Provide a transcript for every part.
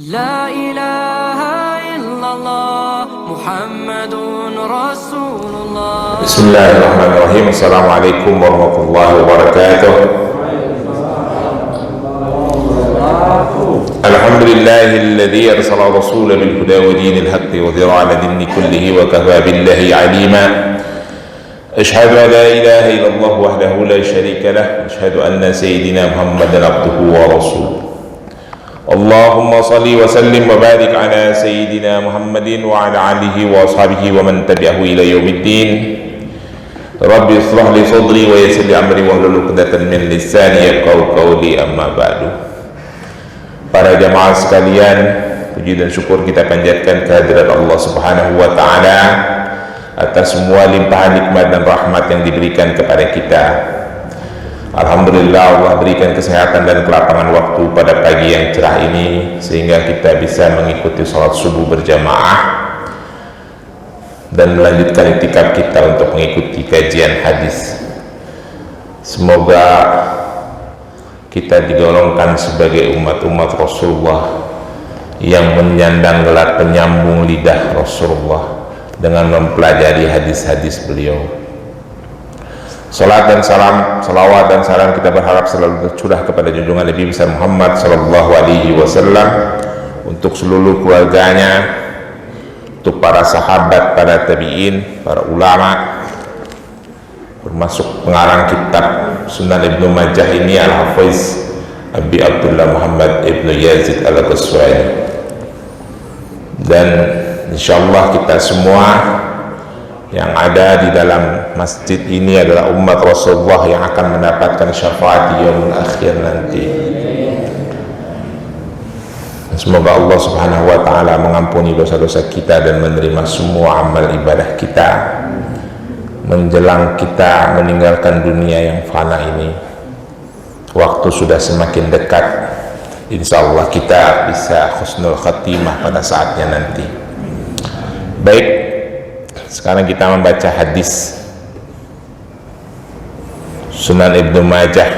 لا إله إلا الله محمد رسول الله. بسم الله الرحمن الرحيم. السلام عليكم ورحمة الله وبركاته. الحمد لله الذي أرسل رسوله بالهدى ودين الحق وذرع على دين كله وكفى بالله عليما. أشهد أن لا إله إلا الله وحده لا شريك له، أشهد أن سيدنا محمدا عبده ورسوله. اللهم صل وسلم وبارك على سيدنا محمد وعلى آله وأصحابه ومن تبعه إلى يوم الدين. رب اشرح لي صدري ويسر لي أمري واحلل عقدة من لساني يفقهوا قولي. أما بعد. Para jamaah sekalian, puji dan syukur kita panjatkan kehadirat Allah Subhanahu wa taala atas semua limpahan nikmat dan rahmat yang diberikan kepada kita. Alhamdulillah, Allah berikan kesehatan dan kelapangan waktu pada pagi yang cerah ini sehingga kita bisa mengikuti sholat subuh berjamaah dan melanjutkan iktikaf kita untuk mengikuti kajian hadis. Semoga kita digolongkan sebagai umat-umat Rasulullah yang menyandang gelar penyambung lidah Rasulullah dengan mempelajari hadis-hadis beliau. Salat dan salam, salawat dan salam kita berharap selalu tercurah kepada junjungan Nabi besar Muhammad sallallahu alaihi wasallam, untuk seluruh keluarganya, untuk para sahabat, para tabi'in, para ulama, termasuk pengarang kitab Sunan Ibnu Majah ini Al-Hafiz Abi Abdullah Muhammad Ibnu Yazid Al-Qaswani. Dan insyaallah kita semua yang ada di dalam masjid ini adalah umat Rasulullah yang akan mendapatkan syafaat di yaumul akhir nanti. Semoga Allah Subhanahu wa taala mengampuni dosa-dosa kita dan menerima semua amal ibadah kita menjelang kita meninggalkan dunia yang fana ini. Waktu sudah semakin dekat, insyaallah kita bisa husnul khatimah pada saatnya nanti. Baik, sekarang kita membaca hadis Sunan Ibnu Majah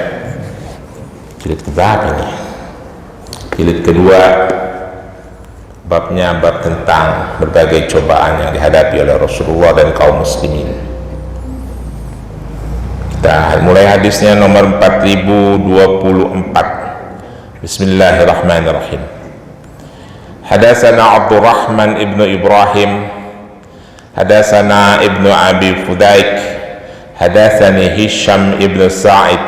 jilid keberapa ini? Jilid kedua, babnya bab tentang berbagai cobaan yang dihadapi oleh Rasulullah dan kaum muslimin. Kita mulai hadisnya nomor 4024. Bismillahirrahmanirrahim. Hadatsana Abdurrahman ibnu Ibrahim, hadatsana ibnu Abi Fudaik, hadatsani Hisham ibnu Sa'id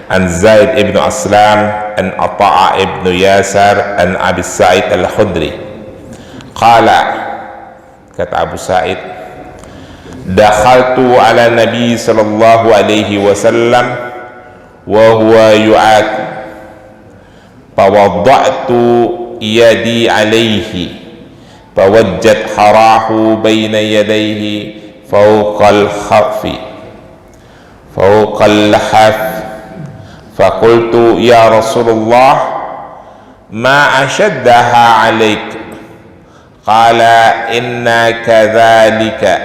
an Zaid ibnu Aslam an Ata'a ibnu Yasar an Abi Sa'id al-Khudri qala, kata Abu Sa'id, dakhaltu ala Nabi sallallahu alaihi wasallam wa huwa yu'ad fawadda'tu yadi alaihi fawajjat harahu baina yadayhi fawqal khafi fawqal lahaf faqultu ya Rasulullah ma ashaddaha alaik qala inna kadhalika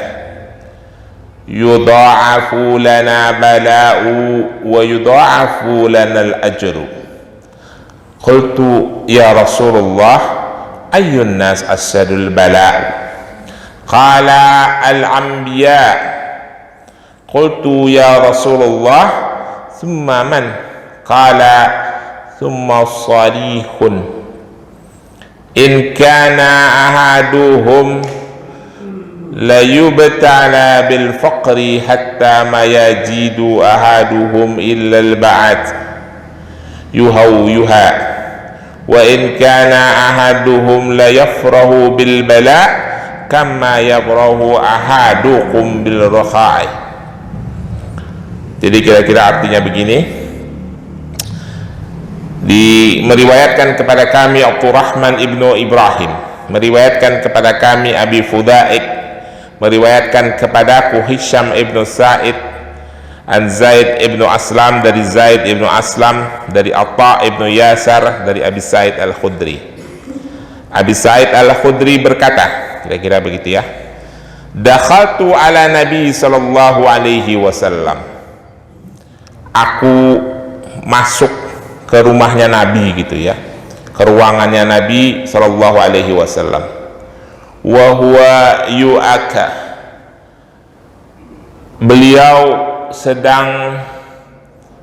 yudha'afu lana bala'u wa yudha'afu lana al-ajru. Qultu ya Rasulullah ayyun nas asyadul bala'u qala al-anbiya. Qultu ya Rasulullah thumma man? Qala thumma salihun in kana ahaduhum la yubtala bil faqri hatta ma yajidu ahaduhum illa al ba'at yuha wa in kana ahaduhum la yafrahu bil bala kama yafrahu ahadukum bil rakha'i. Jadi kira-kira artinya begini, meriwayatkan kepada kami Abdurrahman ibnu Ibrahim, meriwayatkan kepada kami Abi Fudaik, meriwayatkan kepadaku Hisham ibnu Sa'id an Zaid ibnu Aslam, dari Zaid ibnu Aslam, dari Atta ibnu Yasar, dari Abi Sa'id al-Khudri. Abi Sa'id al-Khudri berkata, kira-kira begitu ya, dakhaltu ala Nabi sallallahu alaihi wasallam, aku masuk ke rumahnya Nabi gitu ya, ke ruangannya Nabi Shallallahu Alaihi Wasallam. Wa huwa yu'aka, beliau sedang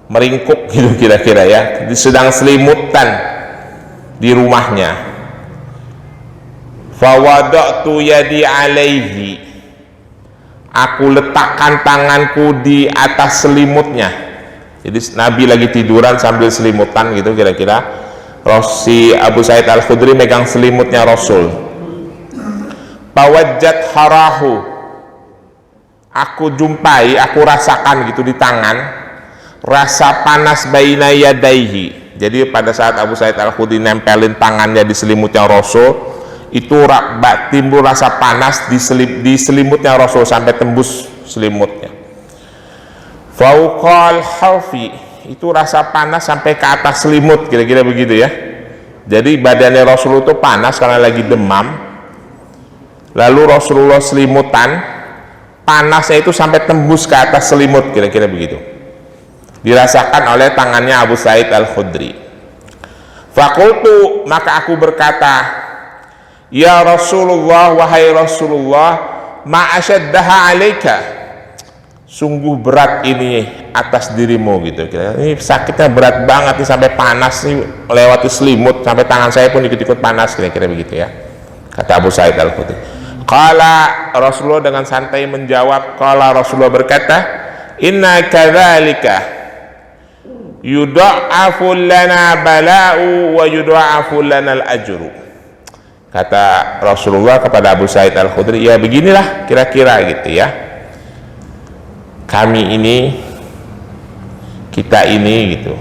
meringkuk gitu kira-kira ya, sedang selimutan di rumahnya. Fawada'tu yadi alaihi, aku letakkan tanganku di atas selimutnya. Jadi Nabi lagi tiduran sambil selimutan gitu kira-kira. Si Abu Sa'id Al-Khudri megang selimutnya Rasul. Pawajjat harahu, aku jumpai, aku rasakan gitu di tangan rasa panas baina yadaihi. Jadi pada saat Abu Sa'id Al-Khudri nempelin tangannya di selimutnya Rasul, itu timbul rasa panas di selimutnya Rasul sampai tembus selimutnya. Fauqal haufi, itu rasa panas sampai ke atas selimut, kira-kira begitu ya. Jadi badannya Rasul itu panas karena lagi demam, lalu Rasulullah selimutan, panasnya itu sampai tembus ke atas selimut, kira-kira begitu, dirasakan oleh tangannya Abu Sa'id Al-Khudri. Fakultu, maka aku berkata, ya Rasulullah, wahai Rasulullah, ma asyaddaha alaika, sungguh berat ini atas dirimu gitu. Ini sakitnya berat banget nih, sampai panas nih, melewati selimut sampai tangan saya pun ikut-ikut panas, kira-kira begitu ya, kata Abu Sa'id Al-Khudri. Qala, Rasulullah dengan santai menjawab, qala, Rasulullah berkata, inna kadzalika yudha'afu lana bala'u wa yudha'afu lana al-ajru. Kata Rasulullah kepada Abu Sa'id Al-Khudri, ya beginilah kira-kira gitu ya, kami ini, kita ini gitu,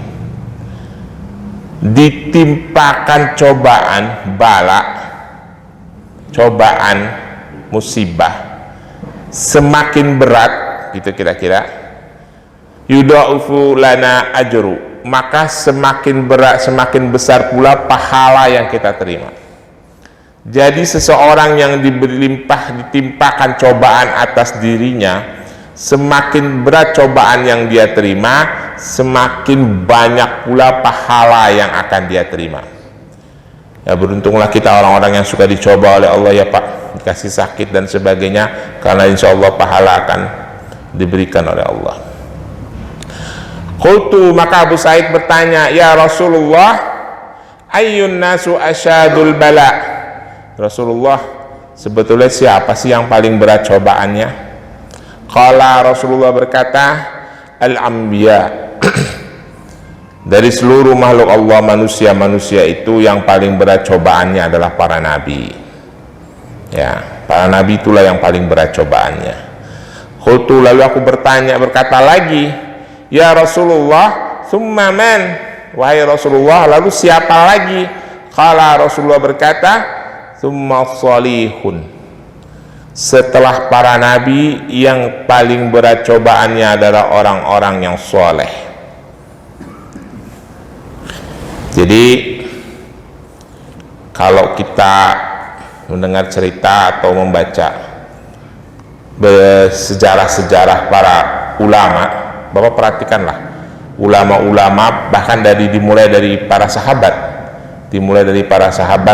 ditimpakan cobaan bala, cobaan musibah semakin berat gitu kira-kira, yudha'afu lana ajru, maka semakin berat, semakin besar pula pahala yang kita terima. Jadi seseorang yang ditimpakan cobaan atas dirinya, semakin berat cobaan yang dia terima, semakin banyak pula pahala yang akan dia terima. Ya, beruntunglah kita orang-orang yang suka dicoba oleh Allah ya Pak, dikasih sakit dan sebagainya, karena insya Allah pahala akan diberikan oleh Allah. Qultu, maka Abu Sa'id bertanya, ya Rasulullah, ayyun nasu asyadul bala, Rasulullah, sebetulnya siapa sih yang paling berat cobaannya? Qala, Rasulullah berkata, al-anbiya, dari seluruh makhluk Allah, manusia itu yang paling berat cobaannya adalah para nabi. Ya, para nabi itulah yang paling berat cobaannya. Qultu, lalu aku berkata lagi, ya Rasulullah, summa man, wahai Rasulullah, lalu siapa lagi? Qala, Rasulullah berkata, summa salihun, setelah para nabi yang paling berat cobaannya adalah orang-orang yang soleh. Jadi kalau kita mendengar cerita atau membaca sejarah-sejarah para ulama, Bapak perhatikanlah, ulama-ulama bahkan dimulai dari para sahabat,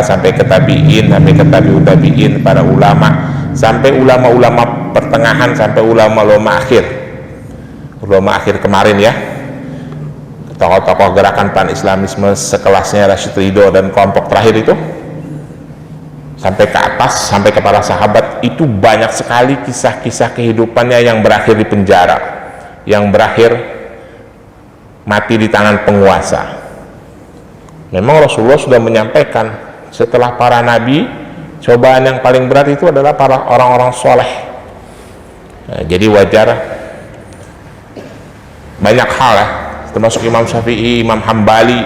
sampai ke tabi'in, sampai ke tabi'ut tabi'in, para ulama, sampai ulama-ulama pertengahan, sampai ulama-ulama akhir kemarin ya, tokoh-tokoh gerakan pan-islamisme sekelasnya Rashid Ridho dan kelompok terakhir itu, sampai ke atas, sampai ke para sahabat, itu banyak sekali kisah-kisah kehidupannya yang berakhir di penjara, yang berakhir mati di tangan penguasa. Memang Rasulullah sudah menyampaikan, setelah para nabi, cobaan yang paling berat itu adalah para orang-orang soleh. Nah, jadi wajar banyak hal ya, termasuk Imam Syafi'i, Imam Hambali,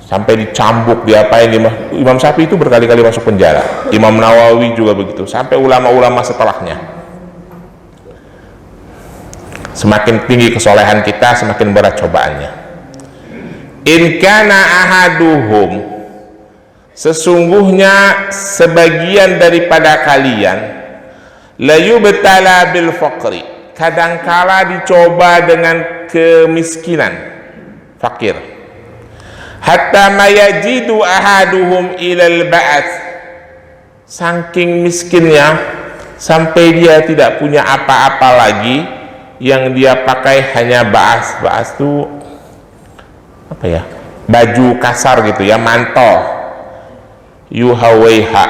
sampai dicambuk, diapain. Imam Syafi'i itu berkali-kali masuk penjara, Imam Nawawi juga begitu, sampai ulama-ulama setelahnya. Semakin tinggi kesolehan kita, semakin berat cobaannya. In kana ahaduhum, sesungguhnya sebagian daripada kalian, la yubtala bil faqri, kadangkala dicoba dengan kemiskinan, fakir. hatta mayajidu ahaduhum ilal ba'ats, saking miskinnya sampai dia tidak punya apa-apa lagi, yang dia pakai hanya ba'as. Ba'as itu apa ya, baju kasar gitu ya, mantel, yuhawaiha,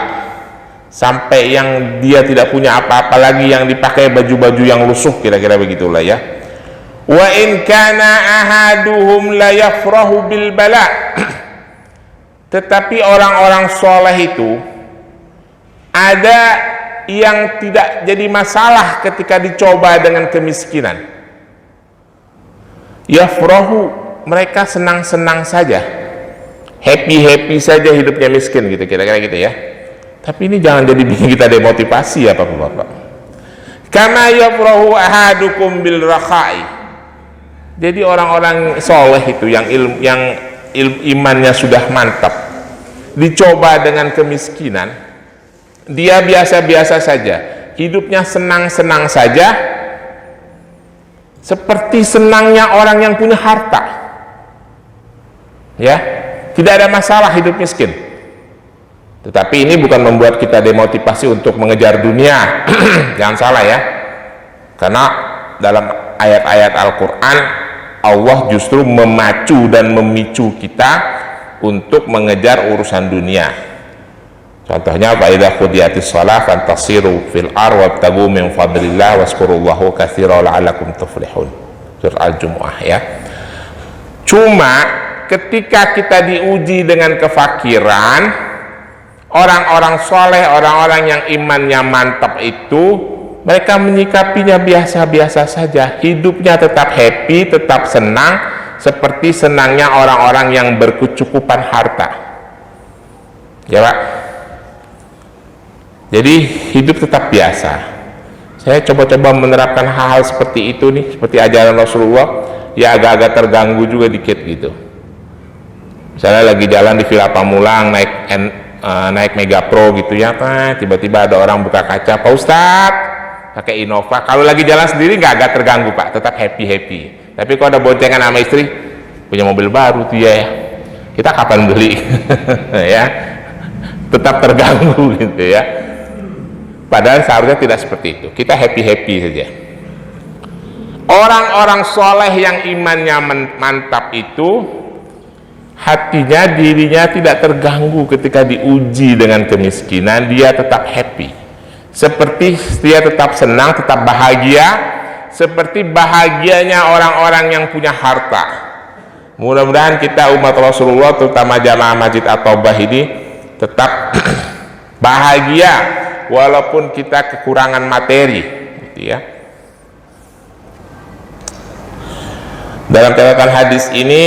sampai yang dia tidak punya apa-apa lagi, yang dipakai baju-baju yang lusuh, kira-kira begitulah ya. Wa in kana ahaduhum la yafrahu bil bala, tetapi orang-orang soleh itu ada yang tidak jadi masalah ketika dicoba dengan kemiskinan. Yafrahu, mereka senang-senang saja, happy-happy saja hidupnya miskin gitu, kira-kira gitu ya. Tapi ini jangan jadi bikin kita demotivasi ya Bapak-bapak. Kama yafrahu ahadukum bil rakhai. Jadi orang-orang soleh itu yang imannya sudah mantap, dicoba dengan kemiskinan, dia biasa-biasa saja, hidupnya senang-senang saja, seperti senangnya orang yang punya harta. Ya, tidak ada masalah hidup miskin. Tetapi ini bukan membuat kita demotivasi untuk mengejar dunia. Jangan salah ya, karena dalam ayat-ayat Al-Quran Allah justru memacu dan memicu kita untuk mengejar urusan dunia. Contohnya, fa idza qudiyatis shalah fantasiru fil ardh wabtagu min fadlillah wazkurullaha katsiran la'allakum tuflihun. Surah Al-Jumu'ah ya. Cuma ketika kita diuji dengan kefakiran, orang-orang soleh, orang-orang yang imannya mantap itu, mereka menyikapinya biasa-biasa saja, hidupnya tetap happy, tetap senang, seperti senangnya orang-orang yang berkecukupan harta. Ya Pak, jadi hidup tetap biasa. Saya coba-coba menerapkan hal-hal seperti itu nih, seperti ajaran Rasulullah, ya agak-agak terganggu juga dikit gitu. Misalnya lagi jalan di Villa Pamulang, naik Mega Pro gitu ya, tiba-tiba ada orang buka kaca, Pak Ustadz pakai Innova. Kalau lagi jalan sendiri nggak agak terganggu Pak, tetap happy. Tapi kalau ada boncengan sama istri, punya mobil baru tuh ya, kita kapan beli? Ya, tetap terganggu gitu ya. Padahal seharusnya tidak seperti itu, kita happy saja. Orang-orang soleh yang imannya mantap itu, hatinya, dirinya tidak terganggu ketika diuji dengan kemiskinan, dia tetap happy, seperti dia tetap senang, tetap bahagia, seperti bahagianya orang-orang yang punya harta. Mudah-mudahan kita umat Rasulullah, terutama jamaah Masjid At-Taubah ini, tetap bahagia walaupun kita kekurangan materi gitu ya. Dalam catatan hadis ini,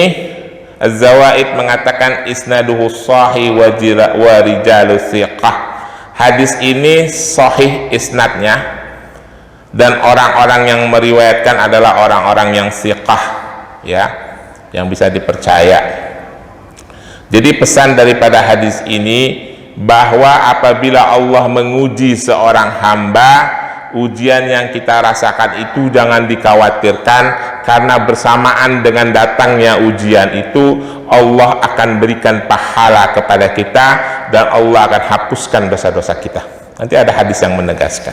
Az-Zawaid mengatakan isnaduhu sahih wa rijalu thiqah. Hadis ini sahih isnadnya, dan orang-orang yang meriwayatkan adalah orang-orang yang thiqah ya, yang bisa dipercaya. Jadi pesan daripada hadis ini bahwa apabila Allah menguji seorang hamba, ujian yang kita rasakan itu jangan dikhawatirkan, karena bersamaan dengan datangnya ujian itu Allah akan berikan pahala kepada kita dan Allah akan hapuskan dosa-dosa kita. Nanti ada hadis yang menegaskan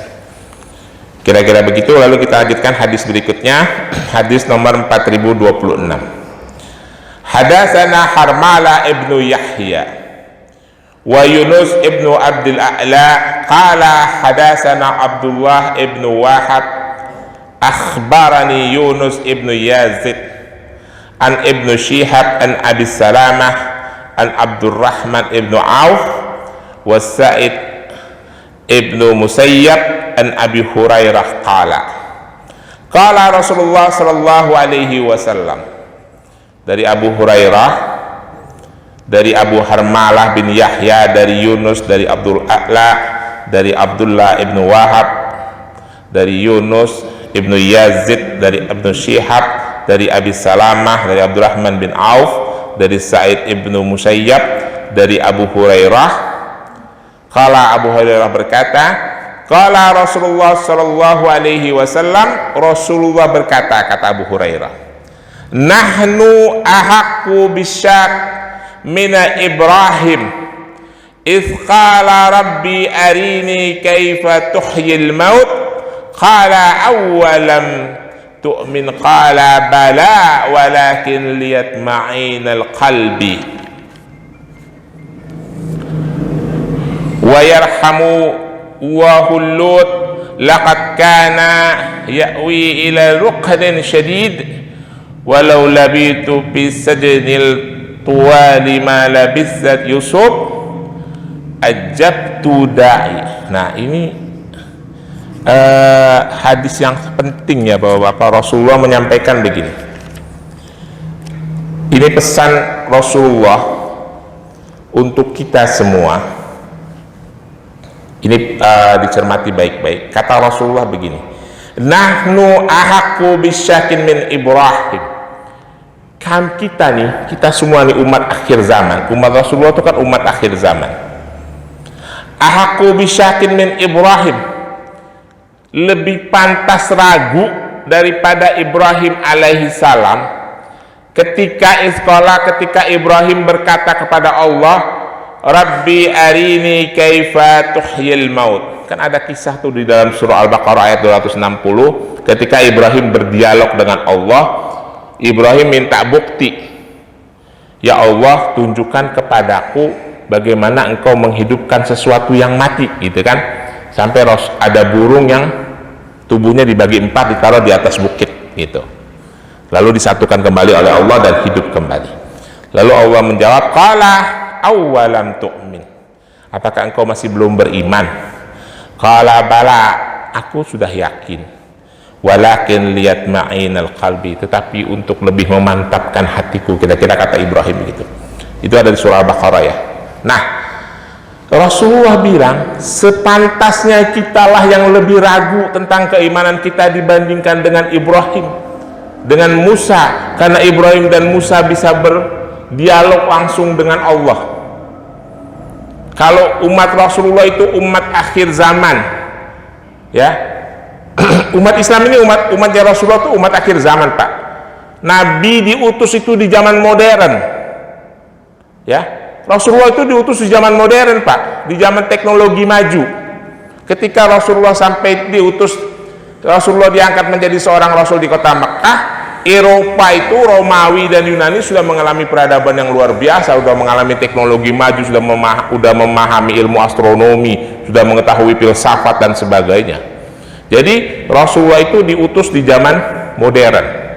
kira-kira begitu. Lalu kita lanjutkan hadis berikutnya, hadis nomor 4026. Hadatsana Harmala ibnu Yahya wa Yunus ibnu Abdul A'la qala hadatsana Abdullah ibnu Wahab akhbarani Yunus ibnu Yazid an ibnu Shihab an Abi Salamah an Abdurrahman ibnu Auf wa Sa'id ibnu Musayyab an Abi Hurairah qala Rasulullah sallallahu alaihi wasallam. Dari Abu Hurairah, dari Abu Harmalah bin Yahya, dari Yunus, dari Abdul A'la, dari Abdullah ibnu Wahab, dari Yunus ibnu Yazid, dari Ibnu Shihab, dari Abi Salamah, dari Abdurrahman bin Auf, dari Sa'id ibnu Musayyab, dari Abu Hurairah. Qala Abu Hurairah berkata, qala Rasulullah sallallahu alaihi wasallam, Rasulullah berkata, kata Abu Hurairah, nahnu ahaqqu bisyak mina Ibrahim idh qala rabbi arini kaifa tuhyil maut qala awalam tu'min qala bala walakin liyatma'inal qalbi wa yarhamu wa Lut laqad kana ya'wi ila ruknin syadid walau labitu fi sajnil tuwali ma labisat Yusuf ajabtu da'i. Nah, ini hadis yang penting ya Bapak-bapak. Rasulullah menyampaikan begini. Ini pesan Rasulullah untuk kita semua. Ini dicermati baik-baik. Kata Rasulullah begini, nahnu ahaqqu bisyakin min Ibrahim. Kita nih, kita semua nih umat akhir zaman. Umat Rasulullah itu kan umat akhir zaman. Ahaqqu bisyakin min Ibrahim, lebih pantas ragu daripada Ibrahim alaihi salam ketika Ibrahim berkata kepada Allah, Rabbi arini kaifa tuhyil maut. Kan ada kisah tuh di dalam surah Al-Baqarah ayat 260 ketika Ibrahim berdialog dengan Allah. Ibrahim minta bukti, ya Allah tunjukkan kepadaku bagaimana engkau menghidupkan sesuatu yang mati, gitu kan. Sampai ada burung yang tubuhnya dibagi 4 ditaruh di atas bukit gitu, lalu disatukan kembali oleh Allah dan hidup kembali. Lalu Allah menjawab, qala awalam tu'min, apakah engkau masih belum beriman? Qala bala, aku sudah yakin, walakin liyatma'inal qalbi, tetapi untuk lebih memantapkan hatiku, kira-kira kata Ibrahim begitu. Itu ada di surah Al-Baqarah ya. Nah, Rasulullah bilang sepantasnya kitalah yang lebih ragu tentang keimanan kita dibandingkan dengan Ibrahim, dengan Musa, karena Ibrahim dan Musa bisa berdialog langsung dengan Allah. Kalau umat Rasulullah itu umat akhir zaman, ya, umat Islam ini umatnya Rasulullah itu umat akhir zaman, Pak. Nabi diutus itu di zaman modern, ya. Rasulullah itu diutus di zaman modern, Pak, di zaman teknologi maju. Ketika Rasulullah sampai diutus, Rasulullah diangkat menjadi seorang Rasul di kota Mekah. Eropa itu, Romawi dan Yunani sudah mengalami peradaban yang luar biasa, sudah mengalami teknologi maju, sudah memahami ilmu astronomi, sudah mengetahui filsafat dan sebagainya. Jadi Rasulullah itu diutus di zaman modern.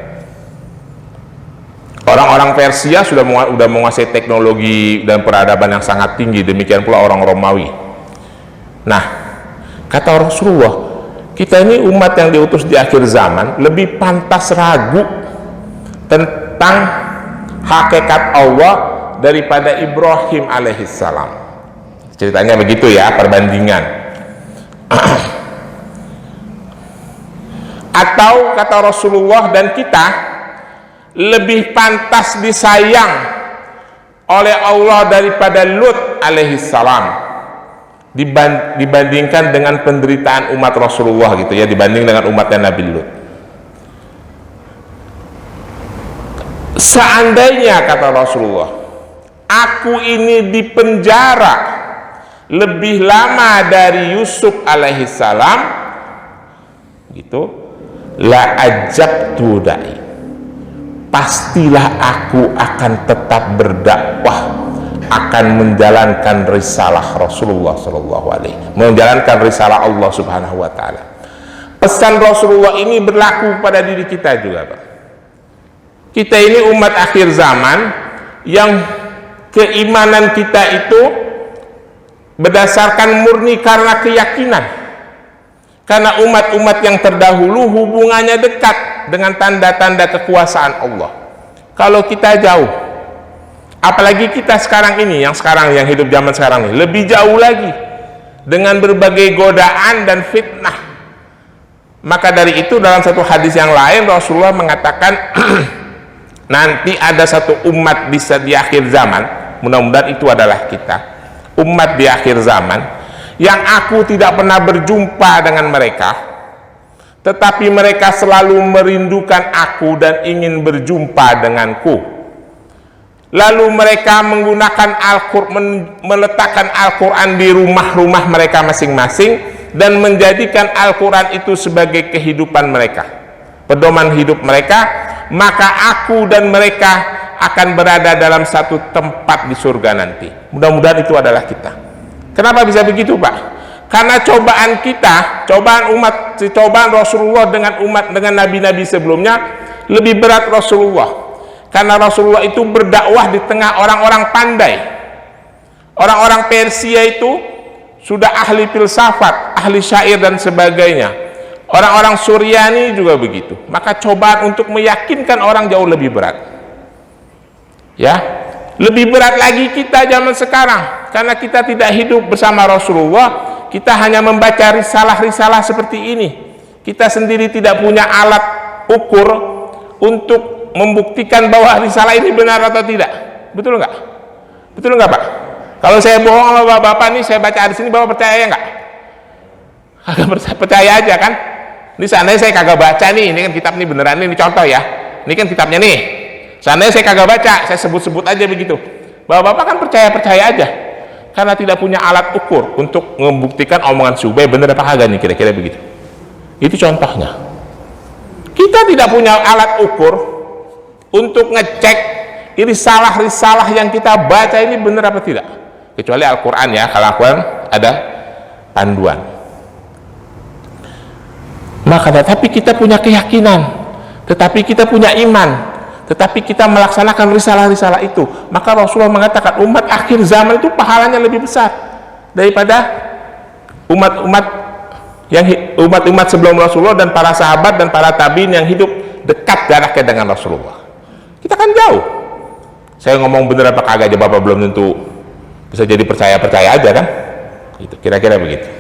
Orang-orang Persia sudah menguasai teknologi dan peradaban yang sangat tinggi, demikian pula orang Romawi. Nah, kata Rasulullah, kita ini umat yang diutus di akhir zaman lebih pantas ragu tentang hakikat Allah daripada Ibrahim alaihissalam. Ceritanya begitu ya, perbandingan. Atau kata Rasulullah, dan kita lebih pantas disayang oleh Allah daripada Lut alaihissalam, dibandingkan dengan penderitaan umat Rasulullah gitu ya, dibanding dengan umatnya Nabi Lut. Seandainya kata Rasulullah, aku ini dipenjara lebih lama dari Yusuf alaihissalam gitu, la ajabtu da'i, pastilah aku akan tetap berdakwah, akan menjalankan risalah Rasulullah SAW, menjalankan risalah Allah Subhanahu wa Ta'ala. Pesan Rasulullah ini berlaku pada diri kita juga, Pak. Kita ini umat akhir zaman yang keimanan kita itu berdasarkan murni karena keyakinan, karena umat-umat yang terdahulu hubungannya dekat dengan tanda-tanda kekuasaan Allah. Kalau kita jauh, apalagi kita sekarang ini, yang hidup zaman sekarang ini, lebih jauh lagi dengan berbagai godaan dan fitnah. Maka dari itu dalam satu hadis yang lain Rasulullah mengatakan nanti ada satu umat di akhir zaman, mudah-mudahan itu adalah kita, umat di akhir zaman yang aku tidak pernah berjumpa dengan mereka, tetapi mereka selalu merindukan aku dan ingin berjumpa denganku. lalu mereka meletakkan Al-Quran di rumah-rumah mereka masing-masing dan menjadikan Al-Quran itu sebagai kehidupan mereka, pedoman hidup mereka, maka aku dan mereka akan berada dalam satu tempat di surga nanti. Mudah-mudahan itu adalah kita. Kenapa bisa begitu, Pak? Karena cobaan kita, cobaan Rasulullah dengan nabi-nabi sebelumnya lebih berat Rasulullah. Karena Rasulullah itu berdakwah di tengah orang-orang pandai. Orang-orang Persia itu sudah ahli filsafat, ahli syair dan sebagainya. Orang-orang Suryani juga begitu. Maka cobaan untuk meyakinkan orang jauh lebih berat. Ya, lebih berat lagi kita zaman sekarang. Karena kita tidak hidup bersama Rasulullah, kita hanya membaca risalah-risalah seperti ini. Kita sendiri tidak punya alat ukur untuk membuktikan bahwa risalah ini benar atau tidak. Betul nggak? Betul nggak, Pak? Kalau saya bohong sama bapak nih, saya baca di sini, bapak percaya nggak? Kagak percaya aja kan? Ini seandainya saya kagak baca nih, ini kan kitab ini beneran, ini contoh ya. Ini kan kitabnya nih. Seandainya saya kagak baca, saya sebut-sebut aja begitu. Bapak-bapak kan percaya aja. Karena tidak punya alat ukur untuk membuktikan omongan si Ubay bener apa kagak nih, kira-kira begitu. Itu contohnya. Kita tidak punya alat ukur untuk ngecek ini risalah yang kita baca ini benar apa tidak, kecuali Al-Quran ya. Kalau Al-Quran ada panduan. Maka tetapi kita punya keyakinan, tetapi kita punya iman, tetapi kita melaksanakan risalah-risalah itu, maka Rasulullah mengatakan umat akhir zaman itu pahalanya lebih besar daripada umat sebelum Rasulullah dan para sahabat dan para tabiin yang hidup dekat jaraknya dengan Rasulullah. Kita kan jauh. Saya ngomong bener apa kagak aja bapak belum tentu bisa jadi percaya aja kan, gitu, kira-kira begitu.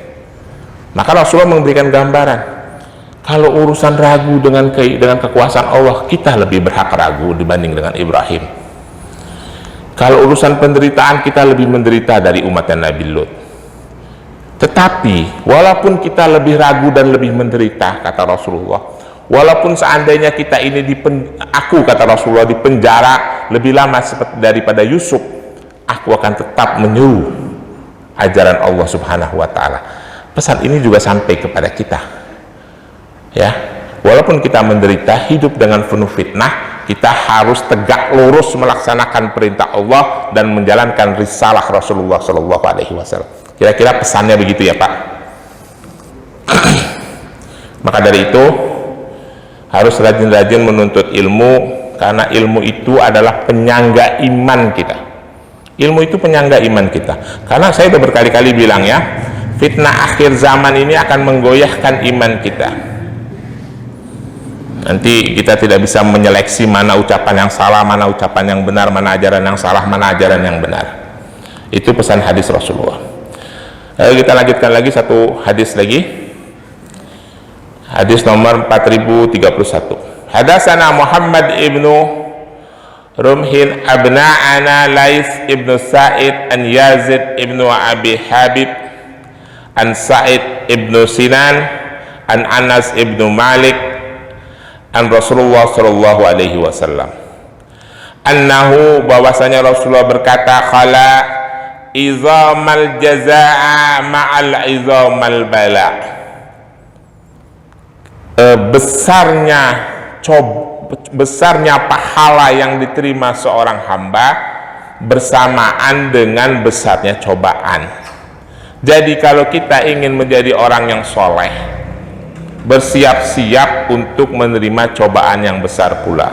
Maka Rasulullah memberikan gambaran kalau urusan ragu dengan kekuasaan Allah, kita lebih berhak ragu dibanding dengan Ibrahim. Kalau urusan penderitaan, kita lebih menderita dari umatnya Nabi Lut. Tetapi walaupun kita lebih ragu dan lebih menderita, kata Rasulullah, walaupun seandainya kita ini kata Rasulullah, di penjara lebih lama daripada Yusuf, aku akan tetap menyuruh ajaran Allah Subhanahu wa Ta'ala. Pesan ini juga sampai kepada kita, ya. Walaupun kita menderita, hidup dengan penuh fitnah, kita harus tegak lurus melaksanakan perintah Allah dan menjalankan risalah Rasulullah Shallallahu Alaihi Wasallam. Kira-kira pesannya begitu ya, Pak. Maka dari itu harus rajin-rajin menuntut ilmu, karena ilmu itu adalah penyangga iman kita. Ilmu itu penyangga iman kita. Karena saya sudah berkali-kali bilang ya, fitnah akhir zaman ini akan menggoyahkan iman kita. Nanti kita tidak bisa menyeleksi mana ucapan yang salah, mana ucapan yang benar, mana ajaran yang salah, mana ajaran yang benar. Itu pesan hadis Rasulullah. Lalu kita lanjutkan lagi satu hadis lagi. Hadis nomor 4031. Hadatsana Muhammad ibnu Rumhin abna'ana Lais ibnu Sa'id an Yazid ibnu Abi Habib an Sa'id ibnu Sinan an Anas ibnu Malik an Rasulullah sallallahu alaihi wasallam annahu, bahwasanya Rasulullah berkata, khala izamal jazaa ma'al izamal bala. Besarnya pahala yang diterima seorang hamba bersamaan dengan besarnya cobaan. Jadi kalau kita ingin menjadi orang yang soleh, bersiap-siap untuk menerima cobaan yang besar pula.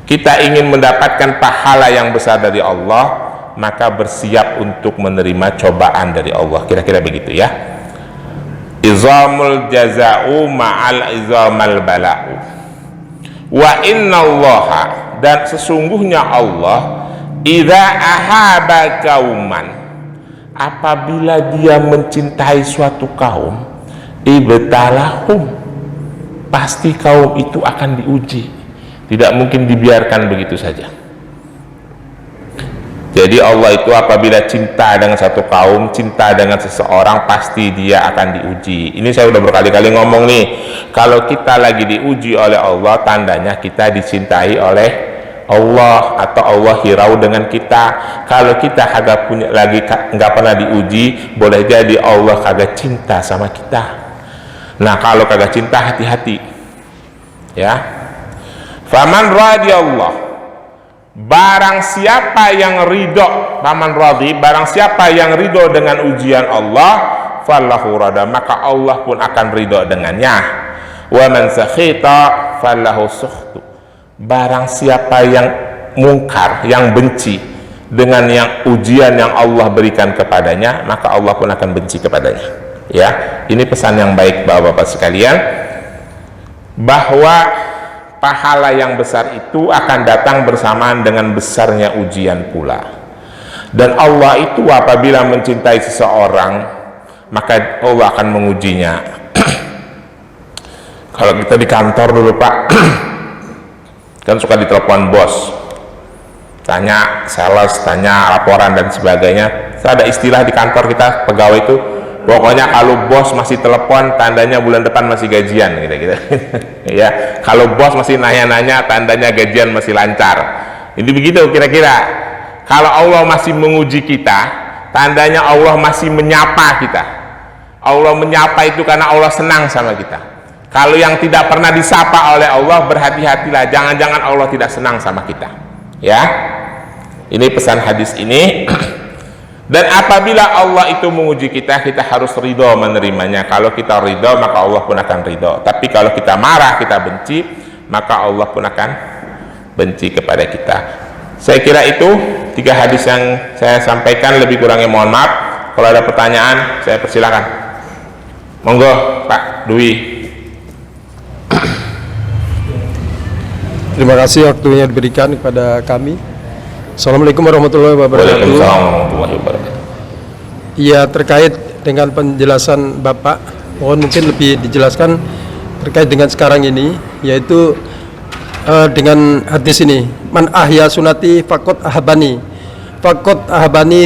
Kita ingin mendapatkan pahala yang besar dari Allah, maka bersiap untuk menerima cobaan dari Allah. Kira-kira begitu ya. Izamul jaza'u ma'al izamal bala'u. Wa innallaha, dan sesungguhnya Allah, idza ahaba kauman, apabila dia mencintai suatu kaum, ibtalahum, pasti kaum itu akan diuji, tidak mungkin dibiarkan begitu saja. Jadi Allah itu apabila cinta dengan satu kaum, cinta dengan seseorang, pasti dia akan diuji. Ini saya udah berkali-kali ngomong nih, kalau kita lagi diuji oleh Allah, tandanya kita dicintai oleh Allah atau Allah hirau dengan kita. Kalau kita kagak punya lagi, nggak pernah diuji, boleh jadi Allah kagak cinta sama kita. Nah kalau kagak cinta, hati-hati ya. Faman radiyallah, barang siapa yang ridho, faman radhi, barang siapa yang ridho dengan ujian Allah, fallahu rada, maka Allah pun akan ridho dengannya. Wa man sakhita fallahu sukhtu, barang siapa yang mungkar, yang benci dengan yang ujian yang Allah berikan kepadanya, maka Allah pun akan benci kepadanya. Ya, ini pesan yang baik Bapak-bapak sekalian, bahwa pahala yang besar itu akan datang bersamaan dengan besarnya ujian pula. Dan Allah itu apabila mencintai seseorang, maka Allah akan mengujinya. Kalau kita di kantor dulu Pak, kan suka ditelepon bos, tanya sales, tanya laporan dan sebagainya. Ada istilah di kantor kita pegawai itu, pokoknya kalau bos masih telepon, tandanya bulan depan masih gajian, gitu-gitu. Ya, kalau bos masih nanya-nanya, tandanya gajian masih lancar. Ini begitu kira-kira. Kalau Allah masih menguji kita, tandanya Allah masih menyapa kita. Allah menyapa itu karena Allah senang sama kita. Kalau yang tidak pernah disapa oleh Allah, berhati-hatilah, jangan-jangan Allah tidak senang sama kita. Ya, ini pesan hadis ini. Dan apabila Allah itu menguji kita, kita harus ridho menerimanya. Kalau kita ridho, maka Allah pun akan ridho. Tapi kalau kita marah, kita benci, maka Allah pun akan benci kepada kita. Saya kira itu 3 hadis yang saya sampaikan, lebih kurangnya mohon maaf. Kalau ada pertanyaan, saya persilakan. Monggo Pak Dwi. Terima kasih waktunya diberikan kepada kami. Assalamualaikum warahmatullahi wabarakatuh. Waalaikumsalam warahmatullahi wabarakatuh. Ya, terkait dengan penjelasan Bapak, mohon mungkin lebih dijelaskan terkait dengan sekarang ini, yaitu dengan hadis ini, man ahya sunati faqad ahabani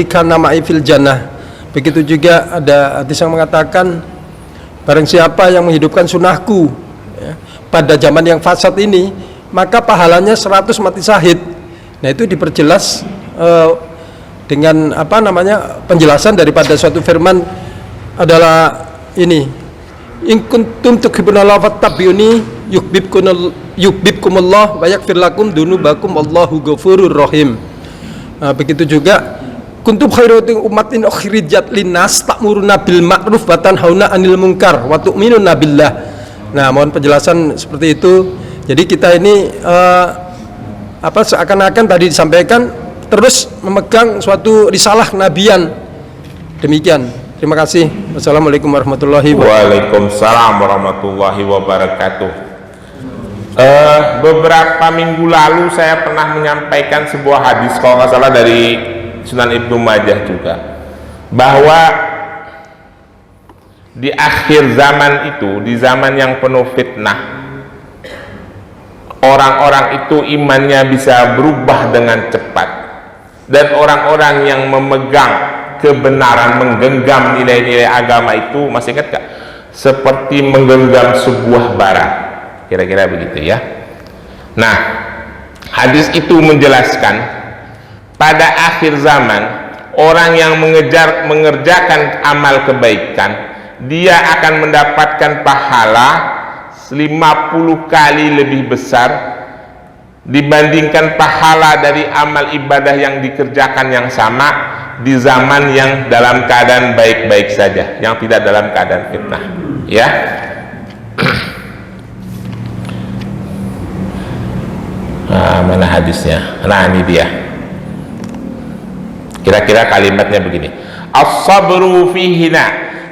kana ma'i fil jannah. Begitu juga ada hadis yang mengatakan, barang siapa yang menghidupkan sunnahku ya, pada zaman yang fasad ini, maka pahalanya 100 mati syahid. Nah, itu diperjelas dengan penjelasan daripada suatu firman adalah ini, in kuntum tuhibbuna fattabi'uni yuhibbukumullah wa yaghfir lakum dzunubakum wallahu ghafurur rahim. Begitu juga kuntum khairu ummatin ukhrijat linnas ta'muruna bil ma'ruf wa tanhauna 'anil munkar wa tu'minuna billah. Nah, mohon penjelasan seperti itu. Jadi kita ini seakan-akan tadi disampaikan terus memegang suatu risalah nabian. Demikian. Terima kasih. Wassalamualaikum warahmatullahi wabarakatuh. Waalaikumsalam warahmatullahi wabarakatuh. Beberapa minggu lalu saya pernah menyampaikan sebuah hadis, kalau nggak salah dari Sunan Ibnu Majah juga, bahwa di akhir zaman itu, di zaman yang penuh fitnah, orang-orang itu imannya bisa berubah dengan cepat, dan orang-orang yang memegang kebenaran, menggenggam nilai-nilai agama itu, masih ingat gak? Seperti menggenggam sebuah bara, kira-kira begitu ya. Nah, hadis itu menjelaskan pada akhir zaman, orang yang mengerjakan amal kebaikan, dia akan mendapatkan pahala 50 kali lebih besar dibandingkan pahala dari amal ibadah yang dikerjakan yang sama di zaman yang dalam keadaan baik-baik saja, yang tidak dalam keadaan fitnah. Ya. Mana hadisnya? Nah, ini dia. Kira-kira kalimatnya begini. As-sabru fihina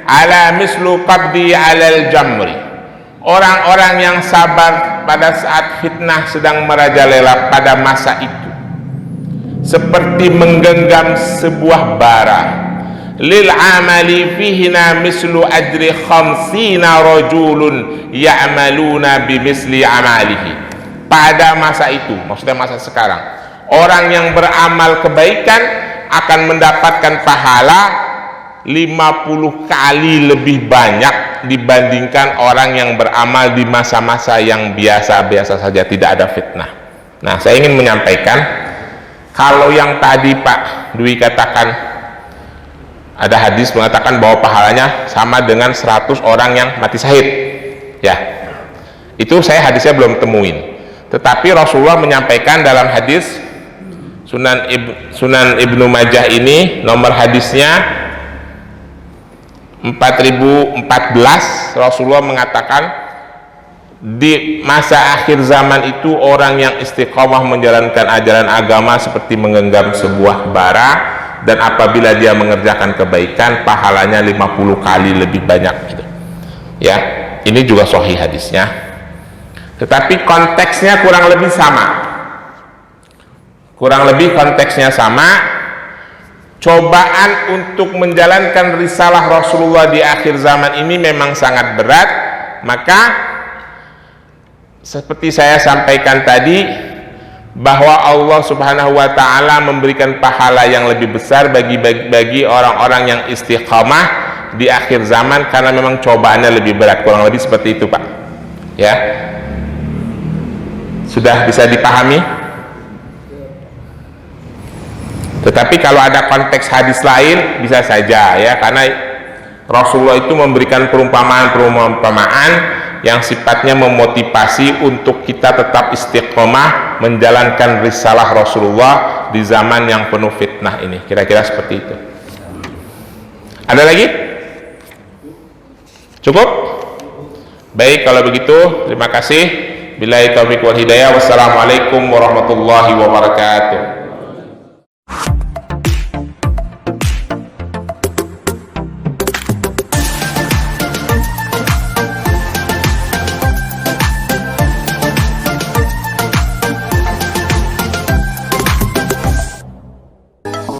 ala mislu qabdi alal jamri. Orang-orang yang sabar pada saat fitnah sedang merajalela pada masa itu, seperti menggenggam sebuah bara. Lil amali fihina mislu ajri khamsina rajulun ya'maluna bimisli amalihi. Pada masa itu, maksudnya masa sekarang, orang yang beramal kebaikan akan mendapatkan pahala 50 kali lebih banyak dibandingkan orang yang beramal di masa-masa yang biasa-biasa saja, tidak ada fitnah. Nah, saya ingin menyampaikan, kalau yang tadi Pak Dwi katakan, ada hadis mengatakan bahwa pahalanya sama dengan 100 orang yang mati syahid, ya, itu saya hadisnya belum temuin. Tetapi Rasulullah menyampaikan dalam hadis Sunan Ibnu Majah ini, nomor hadisnya 4014, Rasulullah mengatakan di masa akhir zaman itu orang yang istiqomah menjalankan ajaran agama seperti menggenggam sebuah bara, dan apabila dia mengerjakan kebaikan pahalanya 50 kali lebih banyak gitu. Ya, ini juga sahih hadisnya. Tetapi konteksnya kurang lebih sama. Kurang lebih konteksnya sama. Cobaan untuk menjalankan risalah Rasulullah di akhir zaman ini memang sangat berat. Maka seperti saya sampaikan tadi, bahwa Allah Subhanahu wa Ta'ala memberikan pahala yang lebih besar bagi orang-orang yang istiqamah di akhir zaman, karena memang cobaannya lebih berat. Kurang lebih seperti itu, Pak. Ya, sudah bisa dipahami. Tetapi kalau ada konteks hadis lain bisa saja, ya, karena Rasulullah itu memberikan perumpamaan yang sifatnya memotivasi untuk kita tetap istiqomah menjalankan risalah Rasulullah di zaman yang penuh fitnah ini. Kira-kira seperti itu. Ada lagi? Cukup? Baik, kalau begitu terima kasih. Billahi taufiq wal hidayah. Wassalamualaikum warahmatullahi wabarakatuh.